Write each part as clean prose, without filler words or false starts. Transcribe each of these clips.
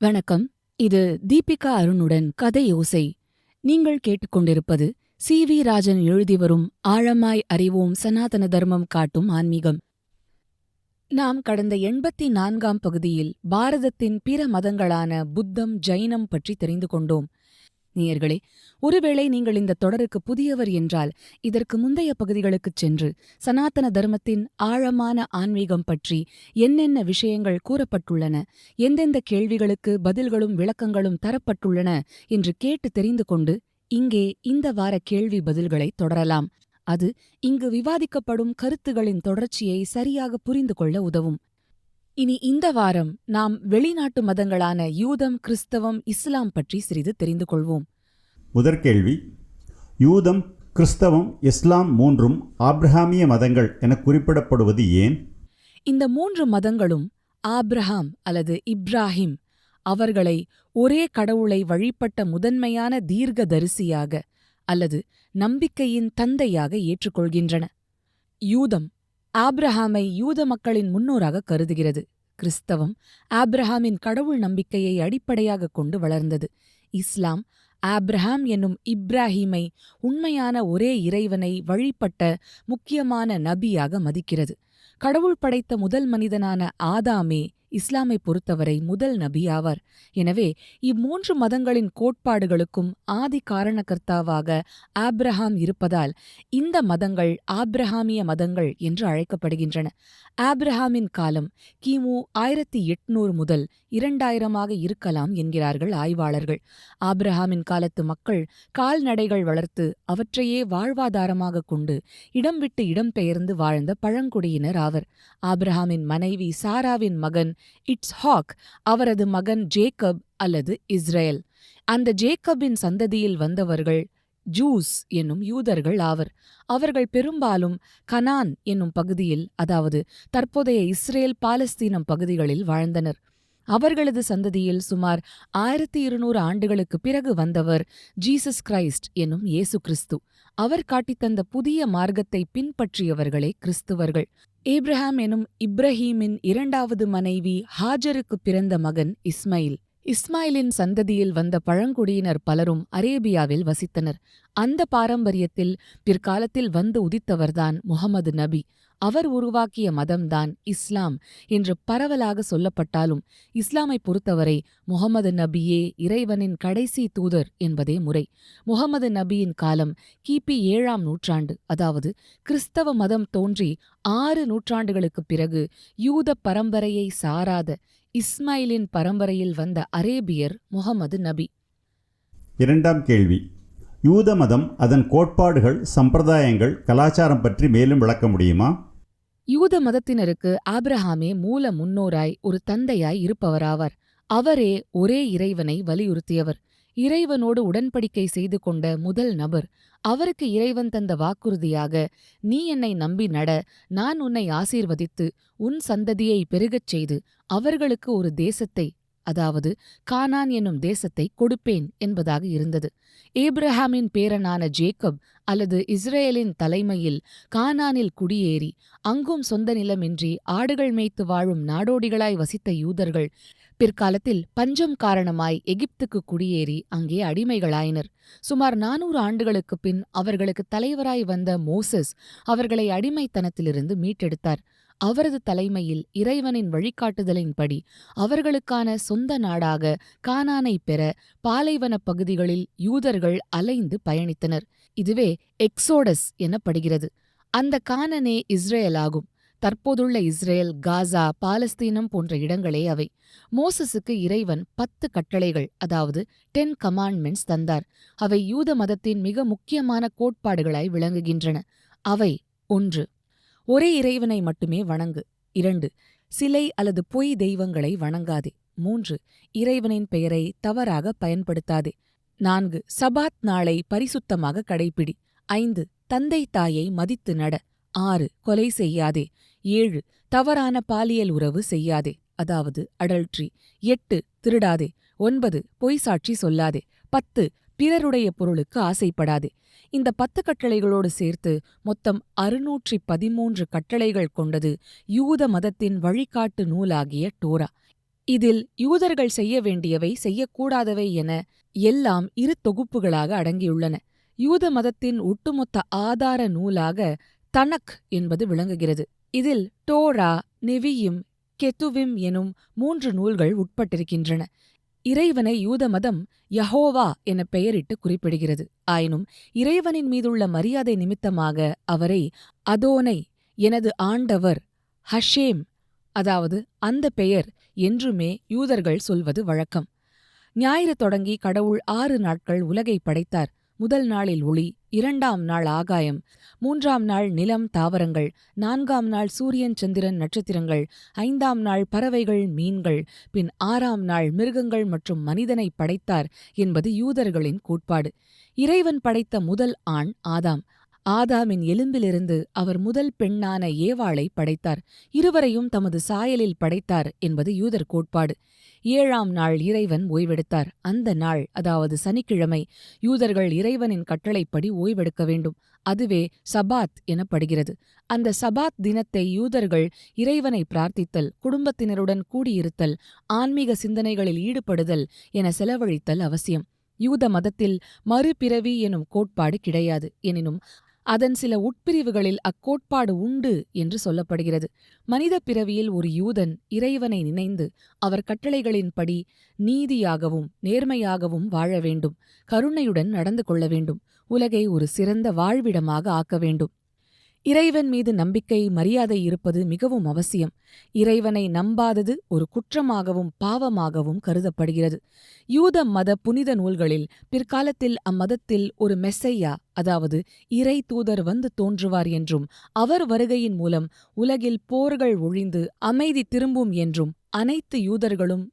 வணக்கம். இது தீபிகா அருணுடன் கதையோசை. நீங்கள் கேட்டுக்கொண்டிருப்பது சி.வி. ராஜன் எழுதி வரும் ஆழமாய் அறிவோம் சனாதன தர்மம் காட்டும் ஆன்மீகம். நாம் கடந்த 84ஆம் பகுதியில் பாரதத்தின் பிற மதங்களான புத்தம், ஜைனம் பற்றி தெரிந்து கொண்டோம். நேயர்களே, ஒருவேளை நீங்கள் இந்த தொடருக்கு புதியவர் என்றால் இதற்கு முந்தைய பகுதிகளுக்குச் சென்று சனாதன தர்மத்தின் ஆழமான ஆன்மீகம் பற்றி என்னென்ன விஷயங்கள் கூறப்பட்டுள்ளன, எந்தெந்த கேள்விகளுக்கு பதில்களும் விளக்கங்களும் தரப்பட்டுள்ளன என்று கேட்டு தெரிந்து கொண்டு இங்கே இந்த வார கேள்வி பதில்களை தொடரலாம். அது இங்கு விவாதிக்கப்படும் கருத்துகளின் தொடர்ச்சியை சரியாக புரிந்து கொள்ள உதவும். இனி இந்த வாரம் நாம் வெளிநாட்டு மதங்களான யூதம், கிறிஸ்தவம், இஸ்லாம் பற்றி சிறிது தெரிந்து கொள்வோம். முதற்கேள்வி: யூதம், கிறிஸ்தவம், இஸ்லாம் மூன்றும் ஆப்ரஹாமிய மதங்கள் என குறிப்பிடப்படுவது ஏன்? இந்த மூன்று மதங்களும் ஆப்ரஹாம் அல்லது இப்ராஹிம் அவர்களை ஒரே கடவுளை வழிபட்ட முதன்மையான தீர்க்கதரிசியாக அல்லது நம்பிக்கையின் தந்தையாக ஏற்றுக்கொள்கின்றன. யூதம் ஆப்ரஹாமை யூத மக்களின் முன்னோராக கருதுகிறது. கிறிஸ்தவம் ஆப்ரஹாமின் கடவுள் நம்பிக்கையை அடிப்படையாக கொண்டு வளர்ந்தது. இஸ்லாம் ஆப்ரஹாம் என்னும் இப்ராஹீமை உண்மையான ஒரே இறைவனை வழிபட்ட முக்கியமான நபியாக மதிக்கிறது. கடவுள் படைத்த முதல் மனிதனான ஆதாமே இஸ்லாமை பொறுத்தவரை முதல் நபி ஆவார். எனவே இம்மூன்று மதங்களின் கோட்பாடுகளுக்கும் ஆதி காரணகர்த்தாவாக ஆப்ரஹாம் இருப்பதால் இந்த மதங்கள் ஆப்ரஹாமிய மதங்கள் என்று அழைக்கப்படுகின்றன. ஆப்ரஹாமின் காலம் கிமு 1800 முதல் 2000 இருக்கலாம் என்கிறார்கள் ஆய்வாளர்கள். ஆப்ரஹாமின் காலத்து மக்கள் கால்நடைகள் வளர்த்து அவற்றையே வாழ்வாதாரமாக கொண்டு இடம் விட்டு இடம் பெயர்ந்து வாழ்ந்த பழங்குடியினர் ஆவர். ஆப்ரஹாமின் மனைவி சாராவின் மகன் இட்ஸ்ஹாக், அவரது மகன் ஜேக்கப் அல்லது இஸ்ரேல். அந்த ஜேக்கபின் சந்ததியில் வந்தவர்கள் ஜூஸ் என்னும் யூதர்கள் ஆவர். அவர்கள் பெரும்பாலும் கனான் என்னும் பகுதியில், அதாவது தற்போதைய இஸ்ரேல் பாலஸ்தீனம் பகுதிகளில் வாழ்ந்தனர். அவர்களது சந்ததியில் சுமார் 1200 ஆண்டுகளுக்குப் பிறகு வந்தவர் ஜீசஸ் கிரைஸ்ட் என்னும் இயேசு கிறிஸ்து. அவர் காட்டித்தந்த புதிய மார்க்கத்தை பின்பற்றியவர்களே கிறிஸ்துவர்கள். ஏப்ரஹாம் எனும் இப்ரஹீமின் இரண்டாவது மனைவி ஹாஜருக்குப் பிறந்த மகன் இஸ்மாயில். இஸ்மாயிலின் சந்ததியில் வந்த பழங்குடியினர் பலரும் அரேபியாவில் வசித்தனர். அந்த பாரம்பரியத்தில் பிற்காலத்தில் வந்து உதித்தவர்தான் முஹம்மது நபி. அவர் உருவாக்கிய மதம்தான் இஸ்லாம் என்று பரவலாக சொல்லப்பட்டாலும் இஸ்லாமை பொறுத்தவரை முஹம்மது நபியே இறைவனின் கடைசி தூதர் என்பதே முறை. முஹம்மது நபியின் காலம் கிபி 7ஆம் நூற்றாண்டு, அதாவது கிறிஸ்தவ மதம் தோன்றி 6 நூற்றாண்டுகளுக்குப் பிறகு யூத பரம்பரையை சாராத இஸ்மாயிலின் பரம்பரையில் வந்த அரேபியர் முஹம்மது நபி. இரண்டாம் கேள்வி: யூத மதம், அதன் கோட்பாடுகள், சம்பிரதாயங்கள், கலாச்சாரம் பற்றி மேலும் விளக்க முடியுமா? யூத மதத்தினருக்கு ஆப்ரஹாமே மூல முன்னோராய் ஒரு தந்தையாய் இருப்பவராவார். அவரே ஒரே இறைவனை வலியுறுத்தியவர். இறைவனோடு உடன்படிக்கை செய்து கொண்ட முதல் நபர். அவருக்கு இறைவன் தந்த வாக்குறுதியாக, நீ என்னை நம்பி நட, நான் உன்னை ஆசீர்வதித்து உன் சந்ததியை பெருகச் செய்து அவர்களுக்கு ஒரு தேசத்தை, அதாவது கானான் என்னும் தேசத்தை கொடுப்பேன் என்பதாக இருந்தது. ஏப்ரஹாமின் பேரனான ஜேக்கப் அல்லது இஸ்ரேலின் தலைமையில் கானானில் குடியேறி அங்கும் சொந்த நிலமின்றி ஆடுகள் மேய்த்து வாழும் நாடோடிகளாய் வசித்த யூதர்கள் பிற்காலத்தில் பஞ்சம் காரணமாய் எகிப்துக்கு குடியேறி அங்கே அடிமைகளாயினர். சுமார் 400 ஆண்டுகளுக்குப் பின் அவர்களுக்கு தலைவராய் வந்த மோசஸ் அவர்களை அடிமைத்தனத்திலிருந்து மீட்டெடுத்தார். அவரது தலைமையில் இறைவனின் வழிகாட்டுதலின்படி அவர்களுக்கான சொந்த நாடாக கானானை பெற பாலைவனப் பகுதிகளில் யூதர்கள் அலைந்து பயணித்தனர். இதுவே எக்ஸோடஸ் எனப்படுகிறது. அந்த கானானே இஸ்ரேலாகும். தற்போதுள்ள இஸ்ரேல், காசா, பாலஸ்தீனம் போன்ற இடங்களே அவை. மோசஸுக்கு இறைவன் 10 கட்டளைகள், அதாவது 10 கமாண்ட்மெண்ட்ஸ் தந்தார். அவை யூத மதத்தின் மிக முக்கியமான கோட்பாடுகளாய் விளங்குகின்றன. அவை: 1. ஒரே இறைவனை மட்டுமே வணங்கு. 2. சிலை அல்லது பொய் தெய்வங்களை வணங்காதே. 3. இறைவனின் பெயரை தவறாக பயன்படுத்தாதே. 4. சபாத் நாளை பரிசுத்தமாக கடைப்பிடி. 5. தந்தை தாயை மதித்து நட. 6. கொலை செய்யாதே. 7. தவறான பாலியல் உறவு செய்யாதே, அதாவது அடல்ட்ரி. 8. திருடாதே. 9. பொய் சாட்சி சொல்லாதே. 10. பிறருடைய பொருளுக்கு ஆசைப்படாதே. இந்த 10 கட்டளைகளோடு சேர்த்து மொத்தம் 613 கட்டளைகள் கொண்டது யூத மதத்தின் வழிகாட்டு நூலாகிய டோரா. இதில் யூதர்கள் செய்ய வேண்டியவை செய்யக்கூடாதவை என எல்லாம் இரு தொகுப்புகளாக அடங்கியுள்ளன. யூத மதத்தின் ஒட்டுமொத்த ஆதார நூலாக தனக் என்பது விளங்குகிறது. இதில் டோரா, நெவியும், கெத்துவிம் எனும் 3 நூல்கள் உட்பட்டிருக்கின்றன. இறைவனை யூத மதம் யஹோவா என பெயரிட்டு குறிப்பிடுகிறது. ஆயினும் இறைவனின் மீதுள்ள மரியாதை நிமித்தமாக அவரை அதோனை, எனது ஆண்டவர், ஹஷேம், அதாவது அந்த பெயர் என்றுமே யூதர்கள் சொல்வது வழக்கம். ஞாயிறு தொடங்கி கடவுள் 6 நாட்கள் உலகை படைத்தார். முதல் நாளில் ஒளி, 2ஆம் நாள் ஆகாயம், 3ஆம் நாள் நிலம், தாவரங்கள், 4ஆம் நாள் சூரியன், சந்திரன், நட்சத்திரங்கள், 5ஆம் நாள் பறவைகள், மீன்கள், பின் 6ஆம் நாள் மிருகங்கள் மற்றும் மனிதனை படைத்தார் என்பது யூதர்களின் கோட்பாடு. இறைவன் படைத்த முதல் ஆண் ஆதாம். ஆதாமின் எலும்பிலிருந்து அவர் முதல் பெண்ணான ஏவாளை படைத்தார். இருவரையும் தமது சாயலில் படைத்தார் என்பது யூதர் கோட்பாடு. 7ஆம் நாள் இறைவன் ஓய்வெடுத்தார். அந்த நாள், அதாவது சனிக்கிழமை, யூதர்கள் இறைவனின் கட்டளைப்படி ஓய்வெடுக்க வேண்டும். அதுவே சபாத் எனப்படுகிறது. அந்த சபாத் தினத்தை யூதர்கள் இறைவனை பிரார்த்தித்தல், குடும்பத்தினருடன் கூடியிருத்தல், ஆன்மீக சிந்தனைகளில் ஈடுபடுதல் என செலவழித்தல் அவசியம். யூத மதத்தில் மறுபிறவி எனும் கோட்பாடு கிடையாது. எனினும் அதன் சில உட்பிரிவுகளில் அக்கோட்பாடு உண்டு என்று சொல்லப்படுகிறது. மனித பிறவியில் ஒரு யூதன் இறைவனை நினைந்து அவர் கட்டளைகளின்படி நீதியாகவும் நேர்மையாகவும் வாழ வேண்டும். கருணையுடன் நடந்து கொள்ள வேண்டும். உலகை ஒரு சிறந்த வாழ்விடமாக ஆக்க வேண்டும். இறைவன் மீது நம்பிக்கை, மரியாதை இருப்பது மிகவும் அவசியம். இறைவனை நம்பாதது ஒரு குற்றமாகவும் பாவமாகவும் கருதப்படுகிறது. யூத மத புனித நூல்களில் பிற்காலத்தில் அம்மதத்தில் ஒரு மெஸ்ஸையா, அதாவது இறை தூதர் வந்து தோன்றுவார் என்றும், அவர் வருகையின் மூலம் உலகில் போர்கள் ஒழிந்து அமைதி திரும்பும் என்றும், அனைத்து யூதர்களும்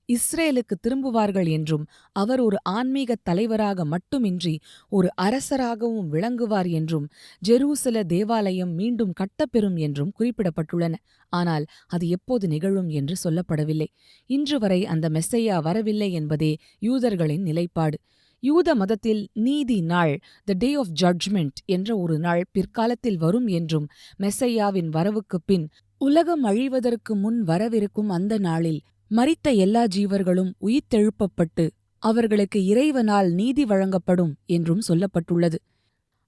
இஸ்ரேலுக்கு திரும்புவார்கள் என்றும், அவர் ஒரு ஆன்மீகத் தலைவராக மட்டுமின்றி ஒரு அரசராகவும் விளங்குவார் என்றும், ஜெருசல தேவாலயம் மீண்டும் கட்டப்பெறும் என்றும் குறிப்பிடப்பட்டுள்ளன. ஆனால் அது எப்போது நிகழும் என்று சொல்லப்படவில்லை. இன்று வரை அந்த மெஸ்ஸையா வரவில்லை என்பதே யூதர்களின் நிலைப்பாடு. யூத மதத்தில் நீதி நாள், த டே ஆஃப் ஜட்ஜ்மெண்ட் என்ற ஒரு நாள் பிற்காலத்தில் வரும் என்றும், மெஸ்ஸையாவின் வரவுக்குப் பின் உலகம் அழிவதற்கு முன் வரவிருக்கும் அந்த நாளில் மரித்த எல்லா ஜீவர்களும் உயிர்த்தெழுப்பப்பட்டு அவர்களுக்கு இறைவனால் நீதி வழங்கப்படும் என்றும் சொல்லப்பட்டுள்ளது.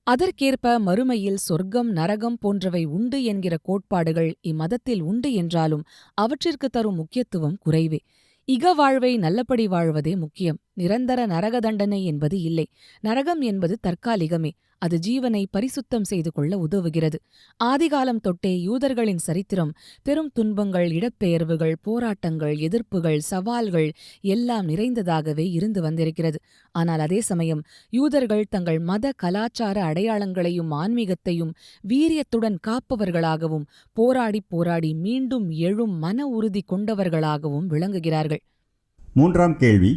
அதற்கேற்ப மறுமையில் சொர்க்கம், நரகம் போன்றவை உண்டு என்கிற கோட்பாடுகள் இம்மதத்தில் உண்டு என்றாலும் அவற்றிற்கு தரும் முக்கியத்துவம் குறைவே. இகவாழ்வை நல்லபடி வாழ்வதே முக்கியம். நிரந்தர நரக தண்டனை என்பது இல்லை. நரகம் என்பது தற்காலிகமே. அது ஜீவனை பரிசுத்தம் செய்து கொள்ள உதவுகிறது. ஆதிகாலம் தொட்டே யூதர்களின் சரித்திரம் பெரும் துன்பங்கள், இடப்பெயர்வுகள், போராட்டங்கள், எதிர்ப்புகள், சவால்கள் எல்லாம் நிறைந்ததாகவே இருந்து வந்திருக்கிறது. ஆனால் அதே சமயம் யூதர்கள் தங்கள் மத கலாச்சார அடையாளங்களையும் ஆன்மீகத்தையும் வீரியத்துடன் காப்பவர்களாகவும், போராடி போராடி மீண்டும் எழும் மன உறுதி கொண்டவர்களாகவும் விளங்குகிறார்கள். 3ஆம் கேள்வி.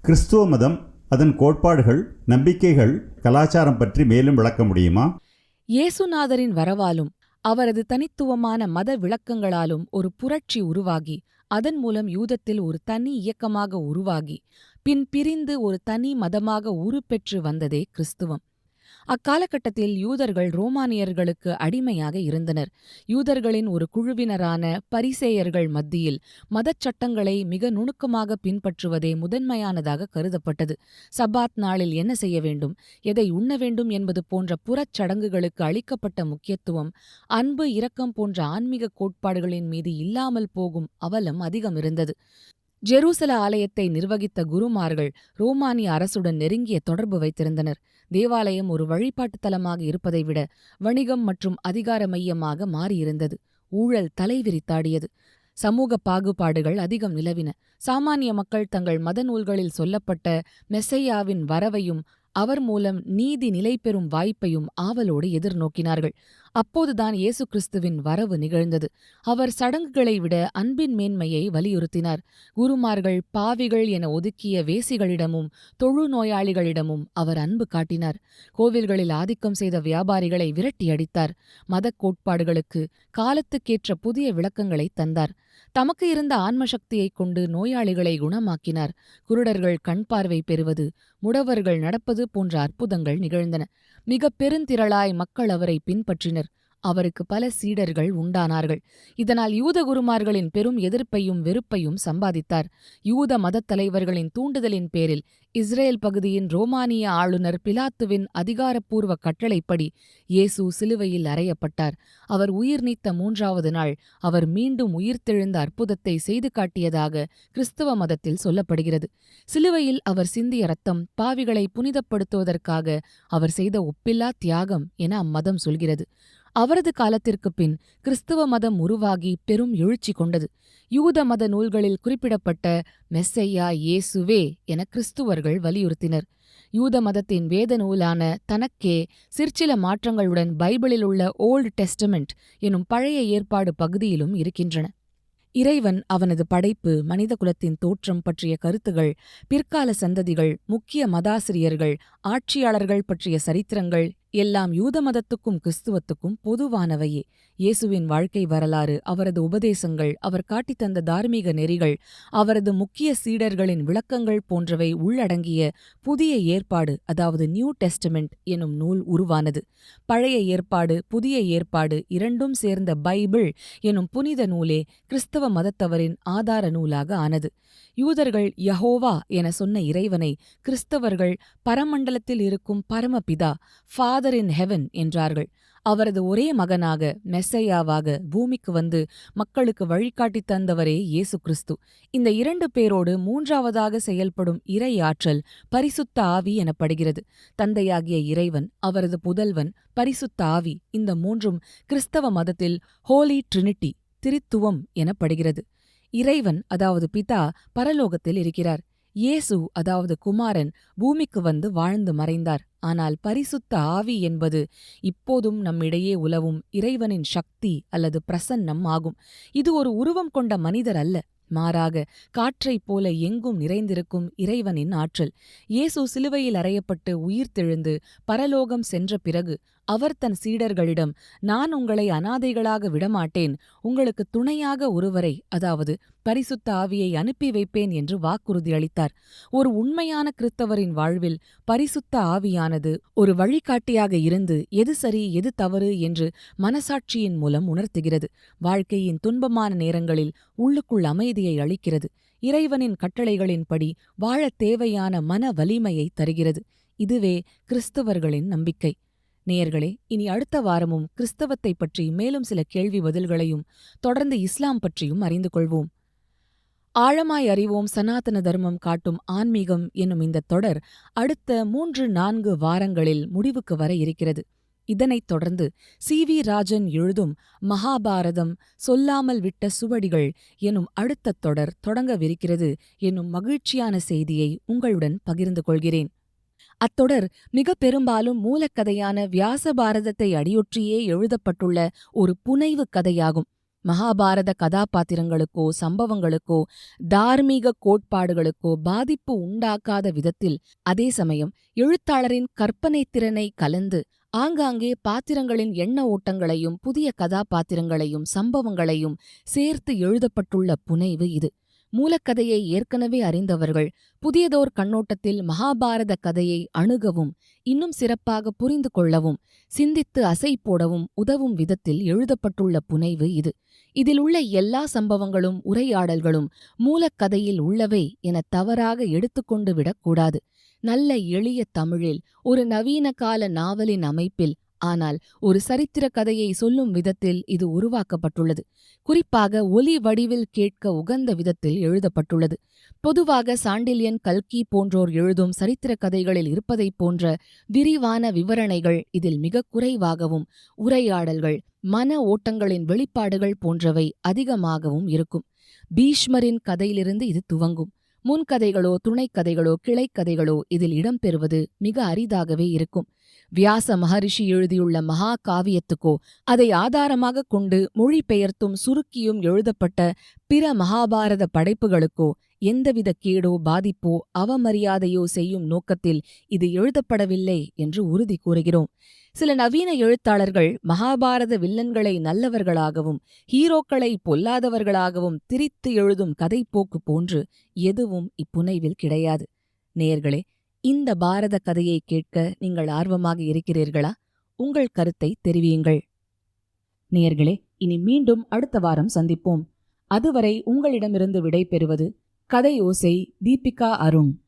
கிறிஸ்துவ மதம், அதன் கோட்பாடுகள், நம்பிக்கைகள், கலாச்சாரம் பற்றி மேலும் விளக்க முடியுமா? இயேசுநாதரின் வரவாலும் அவரது தனித்துவமான மத விளக்கங்களாலும் ஒரு புரட்சி உருவாகி, அதன் மூலம் யூதத்தில் ஒரு தனி இயக்கமாக உருவாகி, பின் பிரிந்து ஒரு தனி மதமாக உருப்பெற்று வந்ததே கிறிஸ்துவம். அக்காலகட்டத்தில் யூதர்கள் ரோமானியர்களுக்கு அடிமையாக இருந்தனர். யூதர்களின் ஒரு குழுவினரான பரிசேயர்கள் மத்தியில் மதச் சட்டங்களை மிக நுணுக்கமாக பின்பற்றுவதே முதன்மையானதாக கருதப்பட்டது. சப்பாத் நாளில் என்ன செய்ய வேண்டும், எதை உண்ண வேண்டும் என்பது போன்ற புறச்சடங்குகளுக்கு அளிக்கப்பட்ட முக்கியத்துவம், அன்பு, இரக்கம் போன்ற ஆன்மீக கோட்பாடுகளின் மீது இல்லாமல் போகும் அவலம் அதிகம் இருந்தது. ஜெருசல ஆலயத்தை நிர்வகித்த குருமார்கள் ரோமானிய அரசுடன் நெருங்கிய தொடர்பு வைத்திருந்தனர். தேவாலயம் ஒரு வழிபாட்டுத் தலமாக இருப்பதை விட வணிகம் மற்றும் அதிகார மையமாக மாறியிருந்தது. ஊழல் தலைவிரித்தாடியது. சமூக பாகுபாடுகள் அதிகம் நிலவின. சாமானிய மக்கள் தங்கள் மத நூல்களில் சொல்லப்பட்ட மெஸ்ஸையாவின் வரவையும் அவர் மூலம் நீதி நிலை பெறும் வாய்ப்பையும் ஆவலோடு எதிர்நோக்கினார்கள். அப்போதுதான் இயேசு கிறிஸ்துவின் வரவு நிகழ்ந்தது. அவர் சடங்குகளை விட அன்பின் மேன்மையை வலியுறுத்தினார். குருமார்கள் பாவிகள் என ஒதுக்கிய வேசிகளிடமும் தொழுநோயாளிகளிடமும் அவர் அன்பு காட்டினார். கோவில்களில் ஆதிக்கம் செய்த வியாபாரிகளை விரட்டியடித்தார். மதக் கோட்பாடுகளுக்கு காலத்துக்கேற்ற புதிய விளக்கங்களை தந்தார். தமக்கு இருந்த ஆன்மசக்தியைக் கொண்டு நோயாளிகளை குணமாக்கினார். குருடர்கள் கண் பார்வை பெறுவது, முடவர்கள் நடப்பது போன்ற அற்புதங்கள் நிகழ்ந்தன. மிக பெருந்திரளாய் மக்கள் அவரை பின்பற்றினர். அவருக்கு பல சீடர்கள் உண்டானார்கள். இதனால் யூத குருமார்களின் பெரும் எதிர்ப்பையும் வெறுப்பையும் சம்பாதித்தார். யூத மதத் தலைவர்களின் தூண்டுதலின் பேரில் இஸ்ரேல் பகுதியின் ரோமானிய ஆளுநர் பிலாத்துவின் அதிகாரப்பூர்வ கட்டளைப்படி இயேசு சிலுவையில் அறையப்பட்டார். அவர் உயிர் நீத்த 3வது நாள் அவர் மீண்டும் உயிர்த்தெழுந்த அற்புதத்தை செய்து காட்டியதாக கிறிஸ்தவ மதத்தில் சொல்லப்படுகிறது. சிலுவையில் அவர் சிந்திய இரத்தம் பாவிகளை புனிதப்படுத்துவதற்காக அவர் செய்த ஒப்பில்லா தியாகம் என அம்மதம் சொல்கிறது. அவரது காலத்திற்குப் பின் கிறிஸ்துவ மதம் உருவாகி பெரும் எழுச்சி கொண்டது. யூத மத நூல்களில் குறிப்பிடப்பட்ட மெஸ்ஸையா இயேசுவே என கிறிஸ்துவர்கள் வலியுறுத்தினர். யூத மதத்தின் வேத நூலான தனக்கே சிற்சில மாற்றங்களுடன் பைபிளில் உள்ள ஓல்டு டெஸ்டமெண்ட் எனும் பழைய ஏற்பாடு பகுதியிலும் இருக்கின்றன. இறைவன், அவனது படைப்பு, மனிதகுலத்தின் தோற்றம் பற்றிய கருத்துகள், பிற்கால சந்ததிகள், முக்கிய மதாசிரியர்கள், ஆட்சியாளர்கள் பற்றிய சரித்திரங்கள் எல்லாம் யூத மதத்துக்கும் கிறிஸ்துவத்துக்கும் பொதுவானவையே. இயேசுவின் வாழ்க்கை வரலாறு, அவரது உபதேசங்கள், அவர் காட்டித்தந்த தார்மீக நெறிகள், அவரது முக்கிய சீடர்களின் விளக்கங்கள் போன்றவை உள்ளடங்கிய புதிய ஏற்பாடு, அதாவது நியூ டெஸ்டமெண்ட் எனும் நூல் உருவானது. பழைய ஏற்பாடு, புதிய ஏற்பாடு இரண்டும் சேர்ந்த பைபிள் எனும் புனித நூலே கிறிஸ்தவ மதத்தவரின் ஆதார நூலாக ஆனது. யூதர்கள் யஹோவா என சொன்ன இறைவனை கிறிஸ்தவர்கள் பரமண்டலத்தில் இருக்கும் பரமபிதா, ஃபாதர் இன் ஹெவன் என்றார்கள். அவரது ஒரே மகனாக மெஸ்ஸையாவாக பூமிக்கு வந்து மக்களுக்கு வழிகாட்டித் தந்தவரே இயேசு கிறிஸ்து. இந்த 2 பேரோடு 3ஆவதாக செயல்படும் இறை ஆற்றல் பரிசுத்த ஆவி எனப்படுகிறது. தந்தையாகிய இறைவன், அவரது புதல்வன், பரிசுத்த ஆவி, இந்த 3ம் கிறிஸ்தவ மதத்தில் ஹோலி ட்ரினிட்டி, திரித்துவம் எனப்படுகிறது. இறைவன், அதாவது பிதா, பரலோகத்தில் இருக்கிறார். இயேசு, அதாவது குமாரன், பூமிக்கு வந்து வாழ்ந்து மறைந்தார். ஆனால் பரிசுத்த ஆவி என்பது இப்போதும் நம்மிடையே உலவும் இறைவனின் சக்தி அல்லது பிரசன்னம் ஆகும். இது ஒரு உருவம் கொண்ட மனிதர் அல்ல, மாறாக காற்றைப் போல எங்கும் நிறைந்திருக்கும் இறைவனின் ஆற்றல். இயேசு சிலுவையில் அறையப்பட்டு உயிர்த்தெழுந்து பரலோகம் சென்ற பிறகு அவர் தன் சீடர்களிடம், நான் உங்களை அனாதைகளாக விடமாட்டேன், உங்களுக்கு துணையாக ஒருவரை, அதாவது பரிசுத்த ஆவியை அனுப்பி வைப்பேன் என்று வாக்குறுதி அளித்தார். ஒரு உண்மையான கிறிஸ்தவரின் வாழ்வில் பரிசுத்த ஆவியானது ஒரு வழிகாட்டியாக இருந்து எது சரி எது தவறு என்று மனசாட்சியின் மூலம் உணர்த்துகிறது. வாழ்க்கையின் துன்பமான நேரங்களில் உள்ளுக்குள் அமைதியை அளிக்கிறது. இறைவனின் கட்டளைகளின்படி வாழத் தேவையான மன வலிமையை தருகிறது. இதுவே கிறிஸ்தவர்களின் நம்பிக்கை. நேயர்களே, இனி அடுத்த வாரமும் கிறிஸ்தவத்தைப் பற்றி மேலும் சில கேள்வி பதில்களையும் தொடர்ந்து இஸ்லாம் பற்றியும் அறிந்து கொள்வோம். ஆழமாய் அறிவோம் சனாதன தர்மம் காட்டும் ஆன்மீகம் என்னும் இந்த தொடர் அடுத்த 3-4 வாரங்களில் முடிவுக்கு வர இருக்கிறது. இதனைத் தொடர்ந்து சி.வி. ராஜன் எழுதும் மகாபாரதம் சொல்லாமல் விட்ட சுவடிகள் எனும் அடுத்த தொடர் தொடங்கவிருக்கிறது என்னும் மகிழ்ச்சியான செய்தியை உங்களுடன் பகிர்ந்து கொள்கிறேன். அத்தொடர் மிக பெரும்பாலும் மூலக்கதையான வியாச பாரதத்தை அடியொற்றியே எழுதப்பட்டுள்ள ஒரு புனைவு கதையாகும். மகாபாரத கதாபாத்திரங்களுக்கோ சம்பவங்களுக்கோ தார்மீக கோட்பாடுகளுக்கோ பாதிப்பு உண்டாக்காத விதத்தில், அதே சமயம் எழுத்தாளரின் கற்பனைத் திறனை கலந்து ஆங்காங்கே பாத்திரங்களின் எண்ண ஓட்டங்களையும் புதிய கதாபாத்திரங்களையும் சம்பவங்களையும் சேர்த்து எழுதப்பட்டுள்ள புனைவு இது. மூலக்கதையை ஏற்கனவே அறிந்தவர்கள் புதியதோர் கண்ணோட்டத்தில் மகாபாரத கதையை அணுகவும் இன்னும் சிறப்பாக புரிந்து கொள்ளவும் சிந்தித்து அசை போடவும் உதவும் விதத்தில் எழுதப்பட்டுள்ள புனைவு இது. இதில் உள்ள எல்லா சம்பவங்களும் உரையாடல்களும் மூலக்கதையில் உள்ளவை என தவறாக எடுத்துக்கொண்டு விடக்கூடாது. நல்ல எளிய தமிழில் ஒரு நவீன கால நாவலின் அமைப்பில், ஆனால் ஒரு சரித்திர கதையை சொல்லும் விதத்தில் இது உருவாக்கப்பட்டுள்ளது. குறிப்பாக ஒலி வடிவில் கேட்க உகந்த விதத்தில் எழுதப்பட்டுள்ளது. பொதுவாக சாண்டில்யன், கல்கி போன்றோர் எழுதும் சரித்திர கதைகளில் இருப்பதைப் போன்ற விரிவான விவரணைகள் இதில் மிக குறைவாகவும், உரையாடல்கள், மன ஓட்டங்களின் வெளிப்பாடுகள் போன்றவை அதிகமாகவும் இருக்கும். பீஷ்மரின் கதையிலிருந்து இது துவங்கும். முன்கதைகளோ துணைக்கதைகளோ கிளைக்கதைகளோ இதில் இடம்பெறுவது மிக அரிதாகவே இருக்கும். வியாச மகரிஷி எழுதியுள்ள மகா காவியத்துக்கோ அதை ஆதாரமாகக் கொண்டு மொழிபெயர்த்தும் சுருக்கியும் எழுதப்பட்ட பிற மகாபாரத படைப்புகளுக்கோ எந்தவித கேடோ பாதிப்போ அவமரியாதையோ செய்யும் நோக்கத்தில் இது எழுதப்படவில்லை என்று உறுதி கூறுகிறோம். சில நவீன எழுத்தாளர்கள் மகாபாரத வில்லன்களை நல்லவர்களாகவும் ஹீரோக்களை பொல்லாதவர்களாகவும் திரித்து எழுதும் கதைப்போக்கு போன்று எதுவும் இப்புனைவில் கிடையாது. நேயர்களே, இந்த பாரத கதையை கேட்க நீங்கள் ஆர்வமாக இருக்கிறீர்களா? உங்கள் கருத்தை தெரிவியுங்கள். நேயர்களே, இனி மீண்டும் அடுத்த வாரம் சந்திப்போம். அதுவரை உங்களிடமிருந்து விடை பெறுவது கதை ஓசை தீபிகா அருண்.